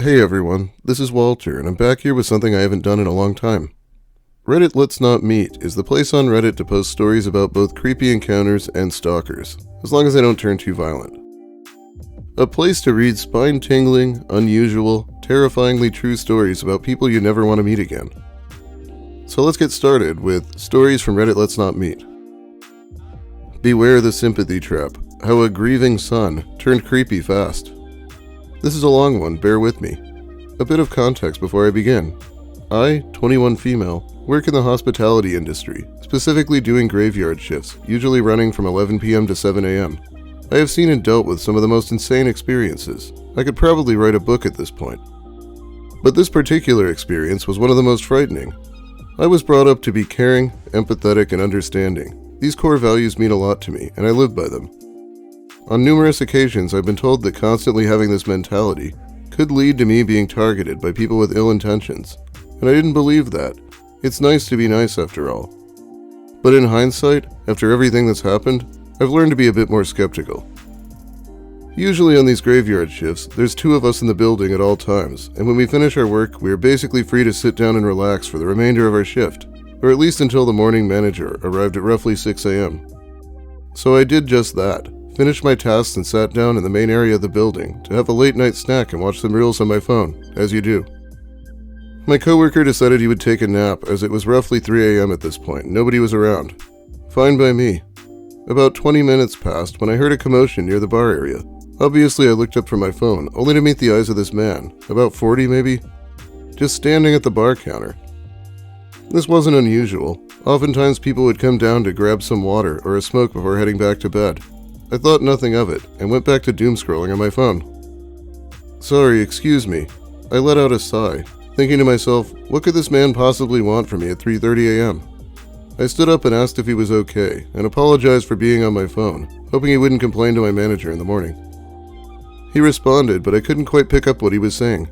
Hey everyone, this is Walter, and I'm back here with something I haven't done in a long time. Reddit LetsNotMeet is the place on Reddit to post stories about both creepy encounters and stalkers, as long as they don't turn too violent. A place to read spine-tingling, unusual, terrifyingly true stories about people you never want to meet again. So let's get started with stories from Reddit LetsNotMeet. Beware the sympathy trap, how a grieving son turned creepy fast. This is a long one, bear with me. A bit of context before I begin. I, 21 female, work in the hospitality industry, specifically doing graveyard shifts, usually running from 11 p.m. to 7 a.m. I have seen and dealt with some of the most insane experiences. I could probably write a book at this point. But this particular experience was one of the most frightening. I was brought up to be caring, empathetic, and understanding. These core values mean a lot to me, and I live by them. On numerous occasions, I've been told that constantly having this mentality could lead to me being targeted by people with ill intentions, and I didn't believe that. It's nice to be nice after all. But in hindsight, after everything that's happened, I've learned to be a bit more skeptical. Usually on these graveyard shifts, there's 2 of us in the building at all times, and when we finish our work, we are basically free to sit down and relax for the remainder of our shift, or at least until the morning manager arrived at roughly 6 a.m. So I did just that. Finished my tasks and sat down in the main area of the building to have a late night snack and watch some reels on my phone, as you do. My coworker decided he would take a nap as it was roughly 3 a.m. at this point. Nobody was around. Fine by me. About 20 minutes passed when I heard a commotion near the bar area. Obviously I looked up from my phone, only to meet the eyes of this man, about 40 maybe, just standing at the bar counter. This wasn't unusual. Oftentimes people would come down to grab some water or a smoke before heading back to bed. I thought nothing of it, and went back to doom scrolling on my phone. Sorry, excuse me. I let out a sigh, thinking to myself, what could this man possibly want from me at 3:30 a.m.? I stood up and asked if he was okay, and apologized for being on my phone, hoping he wouldn't complain to my manager in the morning. He responded, but I couldn't quite pick up what he was saying.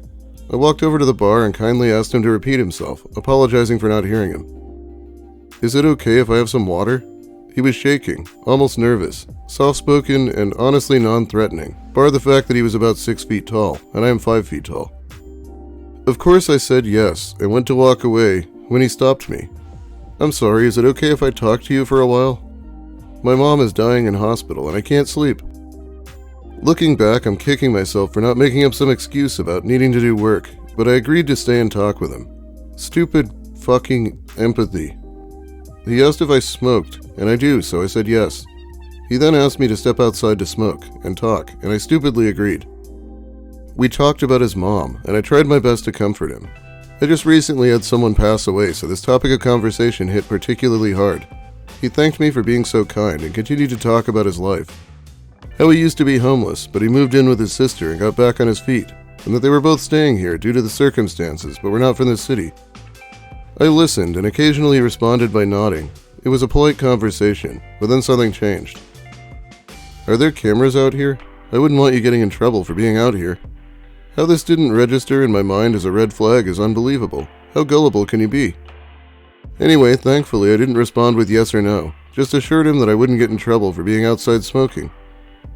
I walked over to the bar and kindly asked him to repeat himself, apologizing for not hearing him. Is it okay if I have some water? He was shaking, almost nervous, soft-spoken, and honestly non-threatening, bar the fact that he was about 6 feet tall, and I am 5 feet tall. Of course I said yes, and went to walk away when he stopped me. I'm sorry, is it okay if I talk to you for a while? My mom is dying in hospital, and I can't sleep. Looking back, I'm kicking myself for not making up some excuse about needing to do work, but I agreed to stay and talk with him. Stupid fucking empathy. He asked if I smoked, and I do, so I said yes. He then asked me to step outside to smoke and talk, and I stupidly agreed. We talked about his mom, and I tried my best to comfort him. I just recently had someone pass away, so this topic of conversation hit particularly hard. He thanked me for being so kind and continued to talk about his life. How he used to be homeless, but he moved in with his sister and got back on his feet, and that they were both staying here due to the circumstances, but were not from the city. I listened and occasionally responded by nodding. It was a polite conversation, but then something changed. Are there cameras out here? I wouldn't want you getting in trouble for being out here. How this didn't register in my mind as a red flag is unbelievable. How gullible can you be? Anyway, thankfully I didn't respond with yes or no, just assured him that I wouldn't get in trouble for being outside smoking.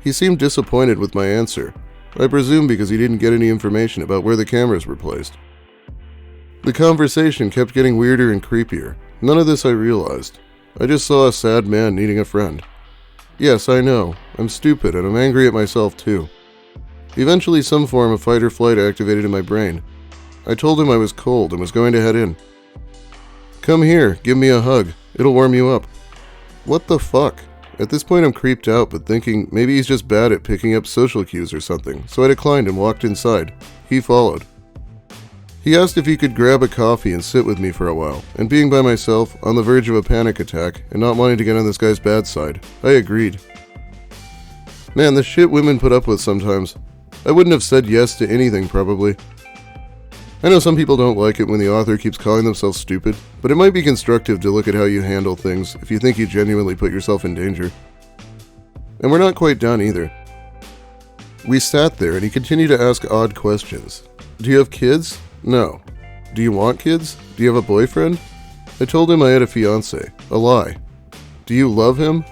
He seemed disappointed with my answer, I presume because he didn't get any information about where the cameras were placed. The conversation kept getting weirder and creepier. None of this I realized. I just saw a sad man needing a friend. Yes, I know. I'm stupid and I'm angry at myself too. Eventually some form of fight or flight activated in my brain. I told him I was cold and was going to head in. Come here, give me a hug. It'll warm you up. What the fuck? At this point I'm creeped out but thinking maybe he's just bad at picking up social cues or something, so I declined and walked inside. He followed. He asked if he could grab a coffee and sit with me for a while, and being by myself, on the verge of a panic attack, and not wanting to get on this guy's bad side, I agreed. Man, the shit women put up with sometimes. I wouldn't have said yes to anything probably. I know some people don't like it when the author keeps calling themselves stupid, but it might be constructive to look at how you handle things if you think you genuinely put yourself in danger. And we're not quite done either. We sat there and he continued to ask odd questions. Do you have kids? No. Do you want kids? Do you have a boyfriend? I told him I had a fiance. A lie. Do you love him?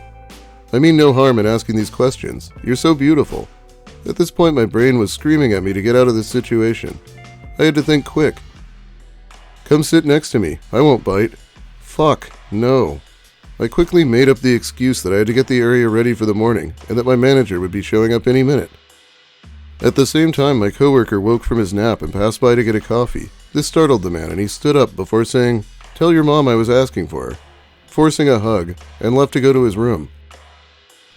I mean no harm in asking these questions. You're so beautiful. At this point, my brain was screaming at me to get out of this situation. I had to think quick. Come sit next to me. I won't bite. Fuck, no. I quickly made up the excuse that I had to get the area ready for the morning and that my manager would be showing up any minute. At the same time, my coworker woke from his nap and passed by to get a coffee. This startled the man and he stood up before saying, "Tell your mom I was asking for her," forcing a hug, and left to go to his room.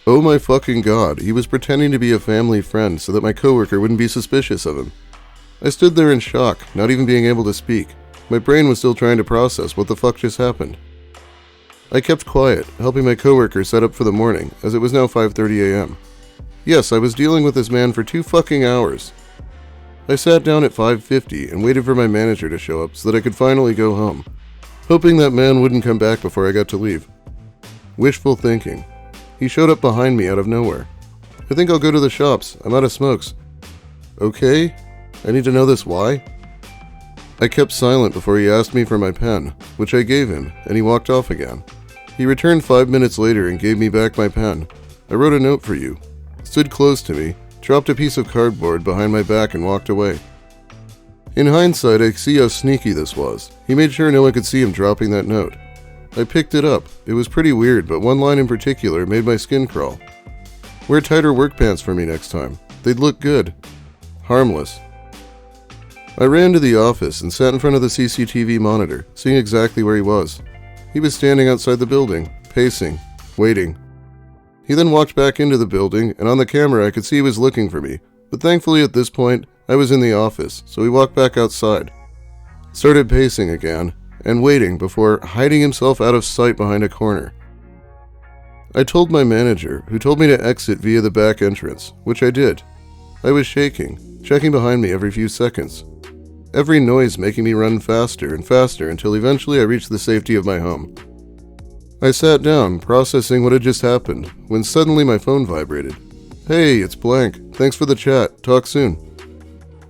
Oh my fucking god, he was pretending to be a family friend so that my coworker wouldn't be suspicious of him. I stood there in shock, not even being able to speak. My brain was still trying to process what the fuck just happened. I kept quiet, helping my coworker set up for the morning, as it was now 5:30 a.m. Yes, I was dealing with this man for 2 fucking hours. I sat down at 5:50 and waited for my manager to show up so that I could finally go home, hoping that man wouldn't come back before I got to leave. Wishful thinking. He showed up behind me out of nowhere. "I think I'll go to the shops. I'm out of smokes." "Okay? I need to know this why?" I kept silent before he asked me for my pen, which I gave him, and he walked off again. He returned 5 minutes later and gave me back my pen. "I wrote a note for you," stood close to me, dropped a piece of cardboard behind my back and walked away. In hindsight, I see how sneaky this was. He made sure no one could see him dropping that note. I picked it up. It was pretty weird, but one line in particular made my skin crawl. "Wear tighter work pants for me next time. They'd look good." Harmless. I ran to the office and sat in front of the CCTV monitor, seeing exactly where he was. He was standing outside the building, pacing, waiting. He then walked back into the building, and on the camera I could see he was looking for me, but thankfully at this point, I was in the office, so he walked back outside. Started pacing again, and waiting before hiding himself out of sight behind a corner. I told my manager, who told me to exit via the back entrance, which I did. I was shaking, checking behind me every few seconds. Every noise making me run faster and faster until eventually I reached the safety of my home. I sat down, processing what had just happened, when suddenly my phone vibrated. "Hey, it's blank. Thanks for the chat. Talk soon."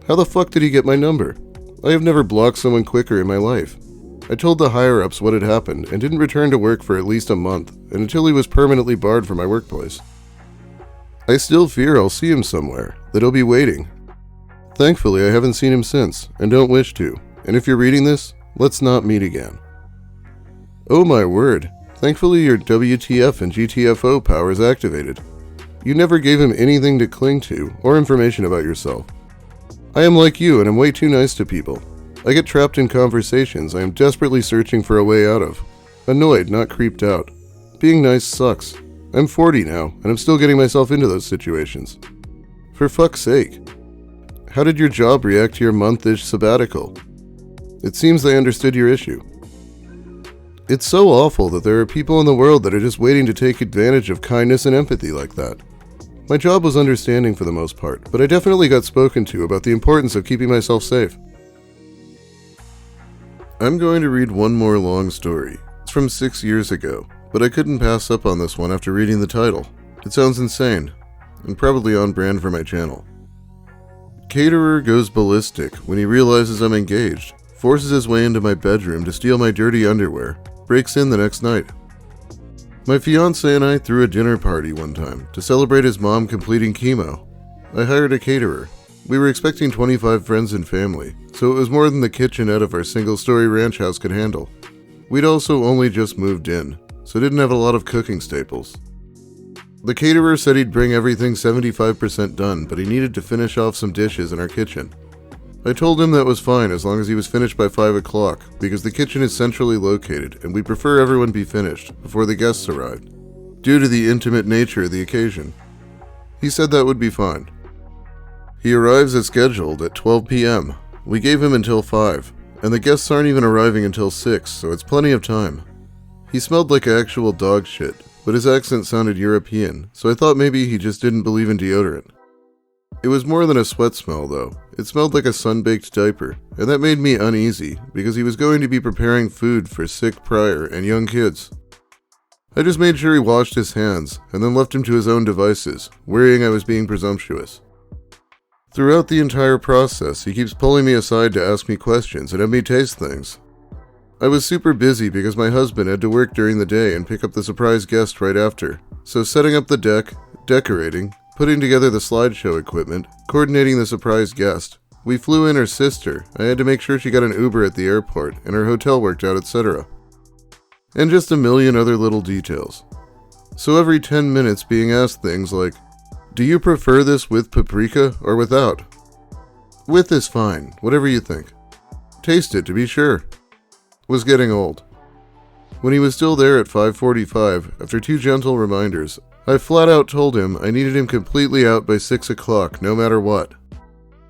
How the fuck did he get my number? I have never blocked someone quicker in my life. I told the higher-ups what had happened and didn't return to work for at least a month, and until he was permanently barred from my workplace. I still fear I'll see him somewhere, that he'll be waiting. Thankfully, I haven't seen him since, and don't wish to, and if you're reading this, let's not meet again. Oh my word, thankfully your WTF and GTFO power is activated. You never gave him anything to cling to, or information about yourself. I am like you, and I'm way too nice to people. I get trapped in conversations I am desperately searching for a way out of. Annoyed, not creeped out. Being nice sucks. I'm 40 now, and I'm still getting myself into those situations. For fuck's sake. How did your job react to your month-ish sabbatical? It seems they understood your issue. It's so awful that there are people in the world that are just waiting to take advantage of kindness and empathy like that. My job was understanding for the most part, but I definitely got spoken to about the importance of keeping myself safe. I'm going to read one more long story. It's from 6 years ago, but I couldn't pass up on this one after reading the title. It sounds insane, and probably on brand for my channel. Caterer goes ballistic when he realizes I'm engaged, forces his way into my bedroom to steal my dirty underwear, breaks in the next night. My fiancé and I threw a dinner party one time to celebrate his mom completing chemo. I hired a caterer. We were expecting 25 friends and family, so it was more than the kitchenette of our single-story ranch house could handle. We'd also only just moved in, so didn't have a lot of cooking staples. The caterer said he'd bring everything 75% done, but he needed to finish off some dishes in our kitchen. I told him that was fine as long as he was finished by 5 o'clock, because the kitchen is centrally located and we prefer everyone be finished before the guests arrived, due to the intimate nature of the occasion. He said that would be fine. He arrives as scheduled at 12 p.m. We gave him until 5, and the guests aren't even arriving until 6, so it's plenty of time. He smelled like actual dog shit, but his accent sounded European, so I thought maybe he just didn't believe in deodorant. It was more than a sweat smell, though. It smelled like a sun-baked diaper, and that made me uneasy, because he was going to be preparing food for sick prior and young kids. I just made sure he washed his hands, and then left him to his own devices, worrying I was being presumptuous. Throughout the entire process, he keeps pulling me aside to ask me questions and have me taste things. I was super busy because my husband had to work during the day and pick up the surprise guest right after, so setting up the deck, decorating, putting together the slideshow equipment, coordinating the surprise guest. We flew in her sister. I had to make sure she got an Uber at the airport, and her hotel worked out, etc. And just a million other little details. So every 10 minutes being asked things like, do you prefer this with paprika or without? With is fine, whatever you think. Taste it to be sure. Was getting old. When he was still there at 5:45, after 2 gentle reminders, I flat out told him I needed him completely out by 6 o'clock, no matter what.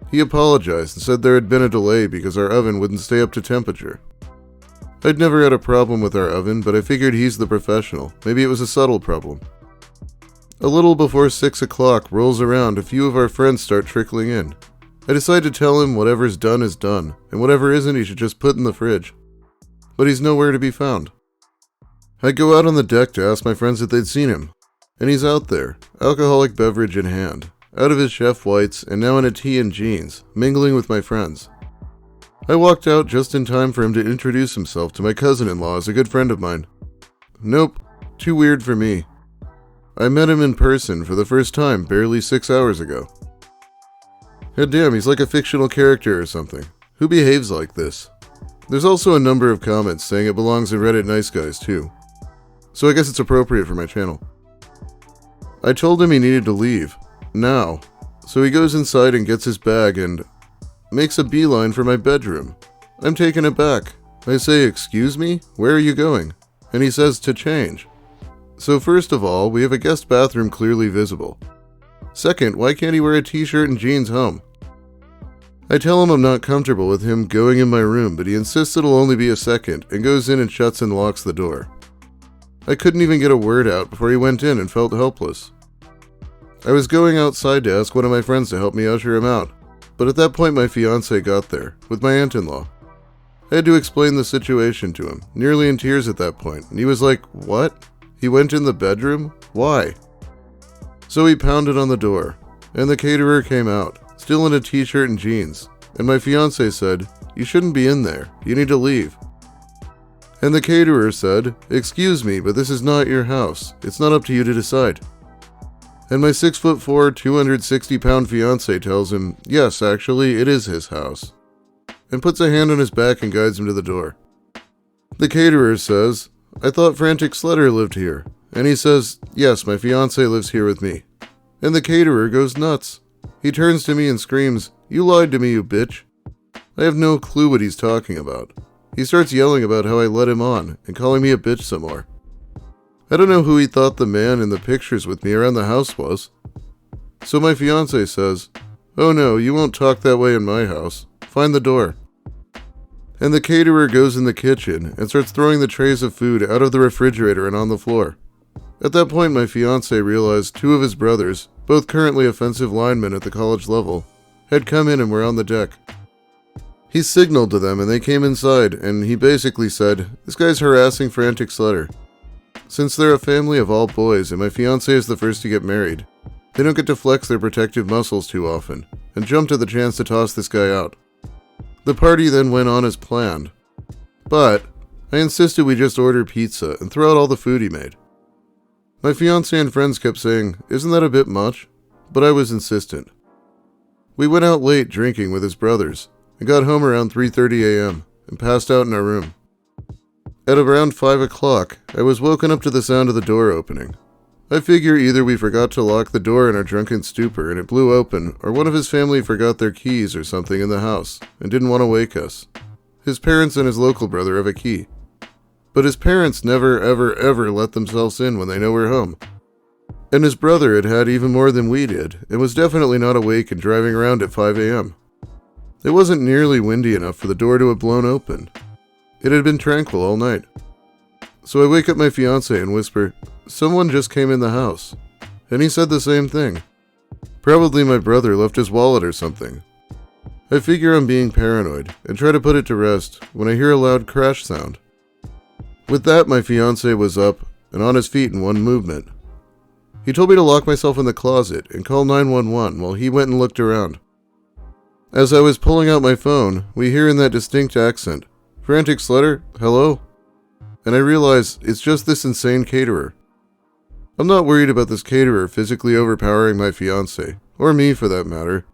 He apologized and said there had been a delay because our oven wouldn't stay up to temperature. I'd never had a problem with our oven, but I figured he's the professional. Maybe it was a subtle problem. A little before 6 o'clock rolls around, a few of our friends start trickling in. I decide to tell him whatever's done is done, and whatever isn't he should just put in the fridge. But he's nowhere to be found. I go out on the deck to ask my friends if they'd seen him, and he's out there, alcoholic beverage in hand, out of his chef whites and now in a tee and jeans, mingling with my friends. I walked out just in time for him to introduce himself to my cousin-in-law as a good friend of mine. Nope, too weird for me. I met him in person for the first time barely 6 hours ago. God damn, he's like a fictional character or something. Who behaves like this? There's also a number of comments saying it belongs in Reddit Nice Guys too. So I guess it's appropriate for my channel. I told him he needed to leave. Now. So he goes inside and gets his bag and makes a beeline for my bedroom. I'm taken aback. I say, excuse me? Where are you going? And he says to change. So first of all, we have a guest bathroom clearly visible. Second, why can't he wear a t-shirt and jeans home? I tell him I'm not comfortable with him going in my room, but he insists it'll only be a second and goes in and shuts and locks the door. I couldn't even get a word out before he went in and felt helpless. I was going outside to ask one of my friends to help me usher him out, but at that point my fiancé got there, with my aunt-in-law. I had to explain the situation to him, nearly in tears at that point, and he was like, what? He went in the bedroom? Why? So he pounded on the door, and the caterer came out, still in a t-shirt and jeans, and my fiancé said, you shouldn't be in there, you need to leave. And the caterer said, excuse me, but this is not your house, it's not up to you to decide. And my 6'4", 260-pound fiancé tells him, yes, actually, it is his house, and puts a hand on his back and guides him to the door. The caterer says, I thought Frantic Sledder lived here, and he says, yes, my fiancé lives here with me. And the caterer goes nuts. He turns to me and screams, you lied to me, you bitch. I have no clue what he's talking about. He starts yelling about how I let him on, and calling me a bitch some more. I don't know who he thought the man in the pictures with me around the house was. So my fiancé says, oh no, you won't talk that way in my house. Find the door. And the caterer goes in the kitchen and starts throwing the trays of food out of the refrigerator and on the floor. At that point my fiancé realized 2 of his brothers, both currently offensive linemen at the college level, had come in and were on the deck. He signaled to them and they came inside, and he basically said, this guy's harassing Frantic Sledder. Since they're a family of all boys and my fiancé is the first to get married, they don't get to flex their protective muscles too often, and jumped at the chance to toss this guy out. The party then went on as planned, but I insisted we just order pizza and throw out all the food he made. My fiancé and friends kept saying, isn't that a bit much? But I was insistent. We went out late drinking with his brothers, and got home around 3:30 a.m. and passed out in our room. At around 5 o'clock, I was woken up to the sound of the door opening. I figure either we forgot to lock the door in our drunken stupor and it blew open, or one of his family forgot their keys or something in the house and didn't want to wake us. His parents and his local brother have a key. But his parents never ever let themselves in when they know we're home. And his brother had had even more than we did, and was definitely not awake and driving around at 5 a.m. It wasn't nearly windy enough for the door to have blown open. It had been tranquil all night. So I wake up my fiancé and whisper, someone just came in the house. And he said the same thing. Probably my brother left his wallet or something. I figure I'm being paranoid and try to put it to rest when I hear a loud crash sound. With that, my fiancé was up and on his feet in one movement. He told me to lock myself in the closet and call 911 while he went and looked around. As I was pulling out my phone, we hear in that distinct accent, Frantic Sledder, hello? And I realize it's just this insane caterer. I'm not worried about this caterer physically overpowering my fiancé, or me for that matter.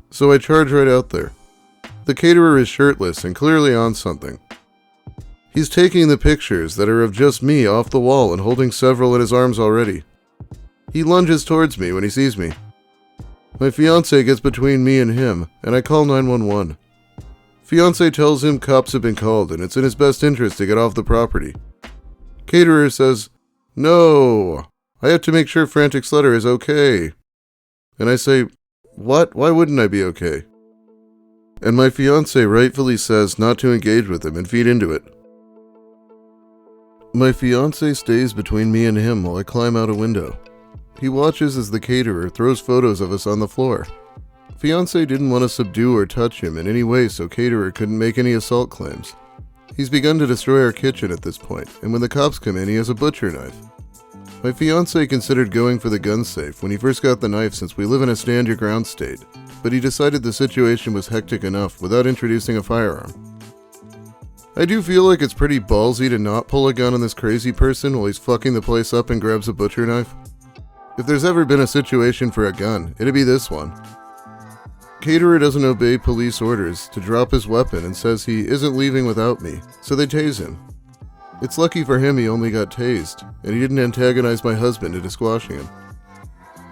So I charge right out there. The caterer is shirtless and clearly on something. He's taking the pictures that are of just me off the wall and holding several in his arms already. He lunges towards me when he sees me. My fiancé gets between me and him, and I call 911. Fiancé tells him cops have been called and it's in his best interest to get off the property. Caterer says, "No, I have to make sure Frantic Slutter is okay." And I say, "What? Why wouldn't I be okay?" And my fiancé rightfully says not to engage with him and feed into it. My fiancé stays between me and him while I climb out a window. He watches as the caterer throws photos of us on the floor. Fiancé didn't want to subdue or touch him in any way, so caterer couldn't make any assault claims. He's begun to destroy our kitchen at this point, and when the cops come in, he has a butcher knife. My fiancé considered going for the gun safe when he first got the knife since we live in a stand-your-ground state, but he decided the situation was hectic enough without introducing a firearm. I do feel like it's pretty ballsy to not pull a gun on this crazy person while he's fucking the place up and grabs a butcher knife. If there's ever been a situation for a gun, it'd be this one. Caterer doesn't obey police orders to drop his weapon and says he isn't leaving without me, so they tase him. It's lucky for him he only got tased, and he didn't antagonize my husband into squashing him.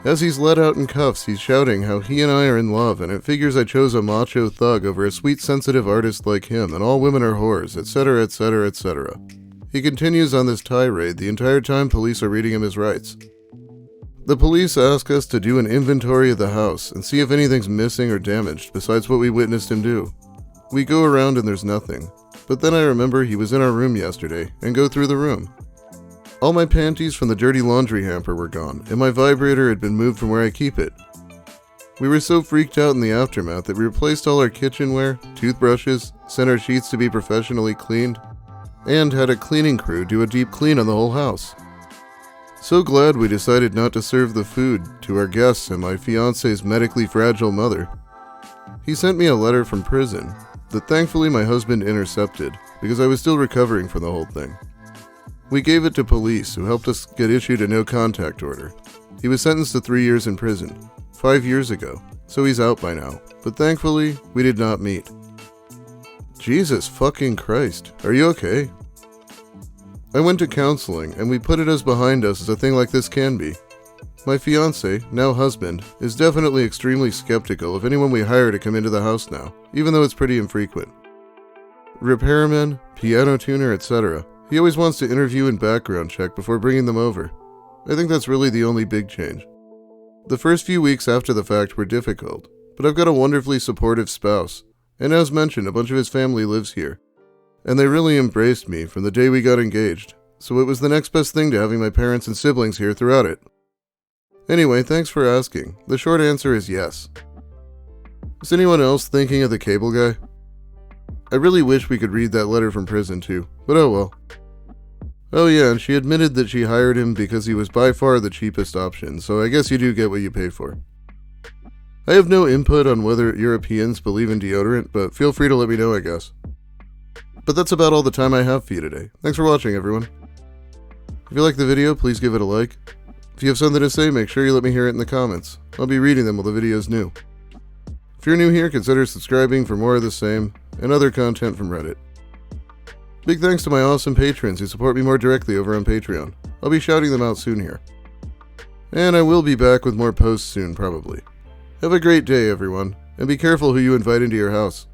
As he's let out in cuffs, he's shouting how he and I are in love, and it figures I chose a macho thug over a sweet, sensitive artist like him, and all women are whores, etc., etc., etc. He continues on this tirade the entire time police are reading him his rights. The police ask us to do an inventory of the house and see if anything's missing or damaged besides what we witnessed him do. We go around and there's nothing, but then I remember he was in our room yesterday and go through the room. All my panties from the dirty laundry hamper were gone, and my vibrator had been moved from where I keep it. We were so freaked out in the aftermath that we replaced all our kitchenware, toothbrushes, sent our sheets to be professionally cleaned, and had a cleaning crew do a deep clean on the whole house. So glad we decided not to serve the food to our guests and my fiancé's medically fragile mother. He sent me a letter from prison that thankfully my husband intercepted because I was still recovering from the whole thing. We gave it to police who helped us get issued a no-contact order. He was sentenced to 3 years in prison, 5 years ago, so he's out by now, but thankfully we did not meet. Jesus fucking Christ, are you okay? I went to counseling, and we put it as behind us as a thing like this can be. My fiancé, now husband, is definitely extremely skeptical of anyone we hire to come into the house now, even though it's pretty infrequent. Repairman, piano tuner, etc. He always wants to interview and background check before bringing them over. I think that's really the only big change. The first few weeks after the fact were difficult, but I've got a wonderfully supportive spouse, and as mentioned, a bunch of his family lives here. And they really embraced me from the day we got engaged, so it was the next best thing to having my parents and siblings here throughout it. Anyway, thanks for asking. The short answer is yes. Is anyone else thinking of the cable guy? I really wish we could read that letter from prison too, but oh well. Oh yeah, and she admitted that she hired him because he was by far the cheapest option, so I guess you do get what you pay for. I have no input on whether Europeans believe in deodorant, but feel free to let me know, I guess. But that's about all the time I have for you today. Thanks for watching, everyone. If you like the video, please give it a like. If you have something to say, make sure you let me hear it in the comments. I'll be reading them while the video is new. If you're new here, consider subscribing for more of the same, and other content from Reddit. Big thanks to my awesome patrons who support me more directly over on Patreon. I'll be shouting them out soon here. And I will be back with more posts soon, probably. Have a great day, everyone, and be careful who you invite into your house.